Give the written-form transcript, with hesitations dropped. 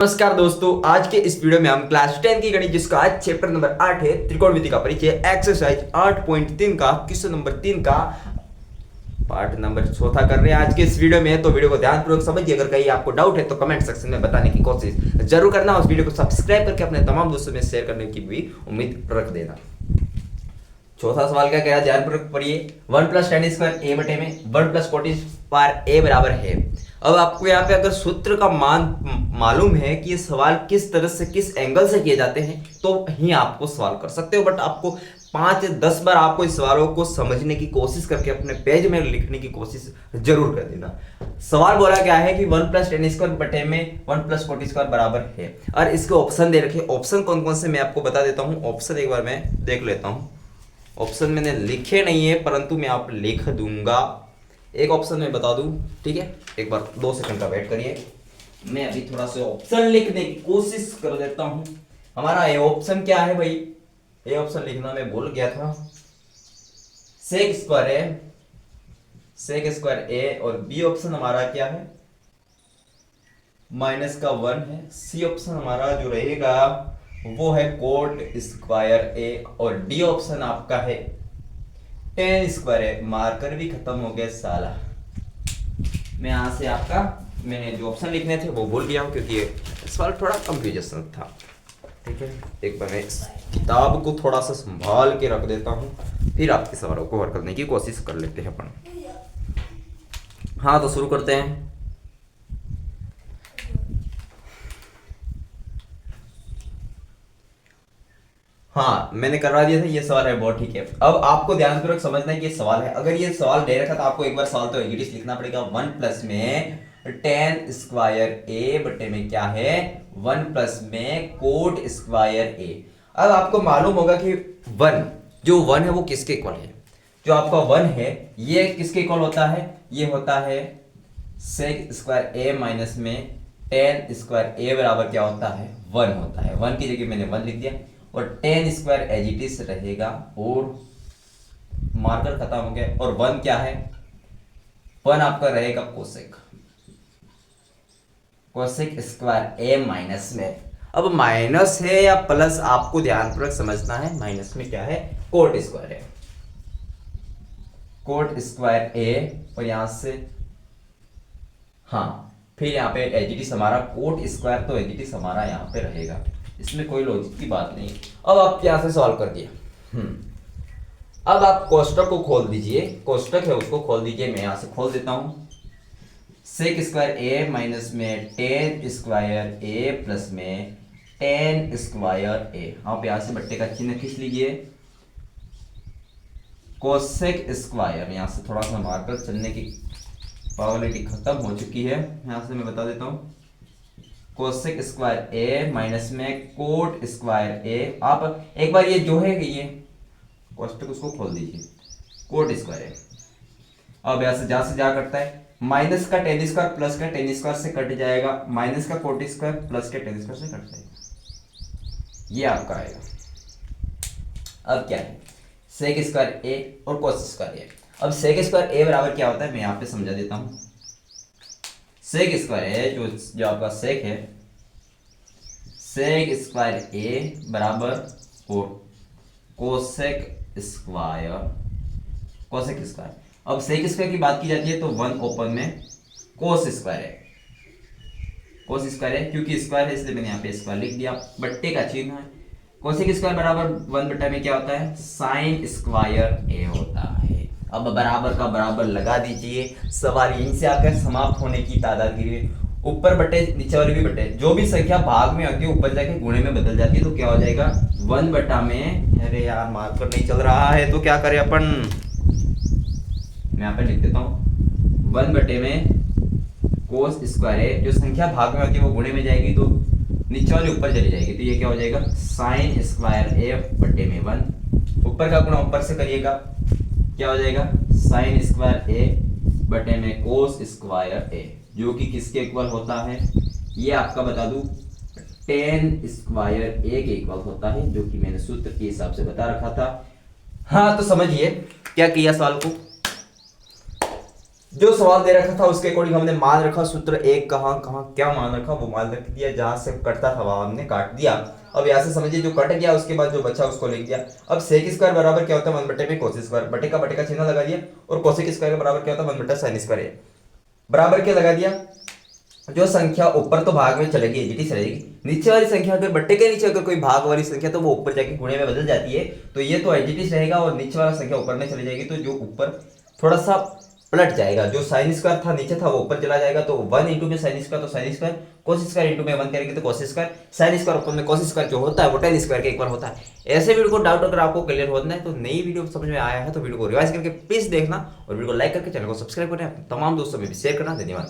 नमस्कार दोस्तों, आज के इस वीडियो में हम क्लास 10 की गणित जिसका आज चैप्टर नंबर 8 है त्रिकोणमिति का परिचय एक्सरसाइज 8.3 का क्वेश्चन नंबर 3 का पार्ट नंबर चौथा कर रहे हैं आज के इस वीडियो में। तो वीडियो को ध्यानपूर्वक समझिए। अगर कहीं आपको डाउट है तो कमेंट सेक्शन में बताने की कोशिश जरूर करना। उस वीडियो को सब्सक्राइब करके अपने तमाम दोस्तों में शेयर करने की भी उम्मीद रख देना। चौथा सवाल क्या कह रहा है, ध्यानपूर्वक पढ़िए। 1 + tan स्क्वायर a बटे में 1 + cot स्क्वायर a बराबर है। अब आपको यहाँ पे अगर सूत्र का मान मालूम है कि ये सवाल किस तरह से किस एंगल से किए जाते हैं तो ही आपको सवाल कर सकते हो। बट आपको 5-10 बार आपको इस सवालों को समझने की कोशिश करके अपने पेज में लिखने की कोशिश जरूर कर देना। सवाल बोला क्या है कि 1 + tan स्क्वायर बटे में 1 + cot स्क्वायर बराबर है और इसके ऑप्शन दे रखे। ऑप्शन कौन कौन से मैं आपको बता देता हूँ। ऑप्शन एक बार मैं देख लेता हूँ। ऑप्शन मैंने लिखे नहीं है परंतु मैं आप लिख दूंगा। एक ऑप्शन मैं बता दूं, ठीक है। एक बार 2 सेकंड का वेट करिए, मैं अभी थोड़ा सा ऑप्शन लिखने की कोशिश कर देता हूं। हमारा ए ऑप्शन क्या है भाई, ए ऑप्शन लिखना मैं भूल गया था। सेक स्क्वायर ए और बी ऑप्शन हमारा क्या है, -1 है। सी ऑप्शन हमारा जो रहेगा वो है कोट स्क्वायर ए और डी ऑप्शन आपका है tan स्क्वायर है। मार्कर भी खत्म हो गया साला। मैं यहां से आपका मैंने जो ऑप्शन लिखने थे वो भूल गया हूं क्योंकि ये सवाल थोड़ा कंफ्यूजन था, ठीक है। एक बार मैं इस किताब को थोड़ा सा संभाल के रख देता हूं, फिर आपके सवालों को हल करने की कोशिश कर लेते हैं अपन। हाँ, तो शुरू करते हैं। हाँ, मैंने करवा दिया था। ये सवाल है बहुत, ठीक है। अब आपको ध्यानपूर्वक समझना है कि ये सवाल है। अगर ये सवाल दे रखा तो आपको एक बार सवाल तो इंग्लिश लिखना पड़ेगा। 1 प्लस में tan स्क्वायर ए बटे में क्या है 1 प्लस में कोट स्क्वायर ए। अब आपको मालूम होगा कि 1 जो 1 है वो किसके इक्वल है। जो आपका 1 है ये किसके इक्वल होता है, ये होता है सेक स्क्वायर ए माइनस में tan स्क्वायर ए बराबर क्या होता है 1 होता है। 1 की जगह मैंने 1 लिख दिया और tan square as it is रहेगा और मार्कर खत्म हो गया। और 1 क्या है, 1 आपका रहेगा कोसेक स्क्वायर ए माइनस में। अब माइनस है या प्लस आपको ध्यानपूर्वक समझना है। माइनस में क्या है, कोट स्क्वायर है, कोट स्क्वायर ए और यहां से हाँ, फिर यहाँ पे एज इट इज हमारा कोट स्क्वायर तो एज इट इज हमारा यहाँ पे रहेगा। इसमें कोई लॉजिक की बात नहीं। अब आप यहां से सॉल्व कर दिया। अब आप कोष्टक को खोल दीजिए, कोष्टक है उसको खोल दीजिए। मैं यहां से खोल देता हूं। सेक स्क्वायर ए माइनस में tan स्क्वायर ए प्लस में tan स्क्वायर ए। आप यहां से बट्टे का चिन्ह खींच लीजिए। कोसेक स्क्वायर, यहां से थोड़ा सा मार्कर चलने की प्रोबेबिलिटी खत्म हो चुकी है, यहां से मैं बता देता हूं। कोसेक स्क्वायर ए माइनस में कोट स्क्वायर ए। आप एक बार ये जो है ये कोष्टक उसको खोल दीजिए, कोट स्क्वायर ए। अब यहां से जा करता है माइनस का tan स्क्वायर प्लस का tan स्क्वायर से कट जाएगा, माइनस का कोट स्क्वायर प्लस के tan स्क्वायर से कट जाएगा। ये आपका आएगा। अब क्या है, सेक स्क्वायर ए और कोस स्क्वायर ए। अब सेक स्क्वायर ए बराबर क्या होता है मैं यहां पे समझा देता हूं। सेक स्क्वायर ए जो आपका सेक है, सेक स्क्वायर ए बराबर कोसेक स्क्वायर अब सेक स्क्वायर की बात की जाती है तो 1 ओपन में कोस स्क्वायर है, क्योंकि स्क्वायर है इसलिए मैंने यहाँ पे स्क्वायर लिख दिया। बट्टे का चिन्ह है। कोसेक स्क्वायर बराबर 1 बटा में क्या होता है साइन स्क्वायर ए होता है। अब बराबर का बराबर लगा दीजिए। सवाल यहीं से आकर समाप्त होने की तादाद गिरी। ऊपर बटे नीचे वाले भी बटे, जो भी संख्या भाग में आती है ऊपर जाके गुणे में बदल जाती है तो क्या हो जाएगा 1 बटा में। अरे यार मार्कर नहीं चल रहा है तो क्या करें अपन, मैं यहाँ पे लिख देता हूँ 1 बटे में कोस स्क्वायर है। जो संख्या भाग में आती है वो गुणे में जाएगी तो नीचे वाली ऊपर चली जाएगी तो ये क्या हो जाएगा साइन स्क्वायर ए बटे में 1। ऊपर का गुणा ऊपर से करिएगा, क्या हो जाएगा साइन स्क्वायर ए बटे में कोस स्क्वायर ए, जो कि किसके इक्वल होता है ये आपका बता दूं tan स्क्वायर ए के इक्वल होता है, जो कि मैंने सूत्र के हिसाब से बता रखा था। हाँ, तो समझिए क्या किया सवाल को। जो सवाल दे रखा था उसके अकॉर्डिंग हमने मान रखा, सूत्र एक कहाँ कहाँ क्या मान रखा वो मान रख दिया, जहां से कटता था वहां हमने काट दिया। अब यहाँ से समझिए जो कट गया उसके बाद जो बचा उसको लिख दिया। अब सेक स्क्वायर बराबर क्या होता है 1 बटे में कोस स्क्वायर, बटे का चिन्ह लगा दिया, और कोसेक स्क्वायर के बराबर क्या होता है 1 बटा साइन स्क्वायर, बराबर क्या लगा दिया। जो संख्या ऊपर तो भाग में चलेगी एजिटिस रहेगी, नीचे वाली संख्या अगर बट्टे के नीचे अगर कोई भाग वाली संख्या तो वो ऊपर जाके गुणे में बदल जाती है, तो ये तो एजिटिस रहेगा, और नीचे वाला संख्या ऊपर में चली जाएगी, तो जो ऊपर थोड़ा सा पलट जाएगा, जो साइन स्क्वायर था नीचे था वो ऊपर चला जाएगा, तो 1 इंटू में साइन स्क्वायर तो sine square, cos square into में 1 करेंगे तो कोस स्क्वायर, साइन स्क्वायर ऊपर में कोस स्क्वायर जो होता है वो tan स्क्वायर के एक बार होता है। ऐसे वीडियो को डाउट अगर आपको क्लियर होना है तो नई वीडियो समझ में आया है तो वीडियो को रिवाइज करके प्लीज देखना, और वीडियो को लाइक करके चैनल को सब्सक्राइब करें, तमाम दोस्तों में भी शेयर करना। धन्यवाद।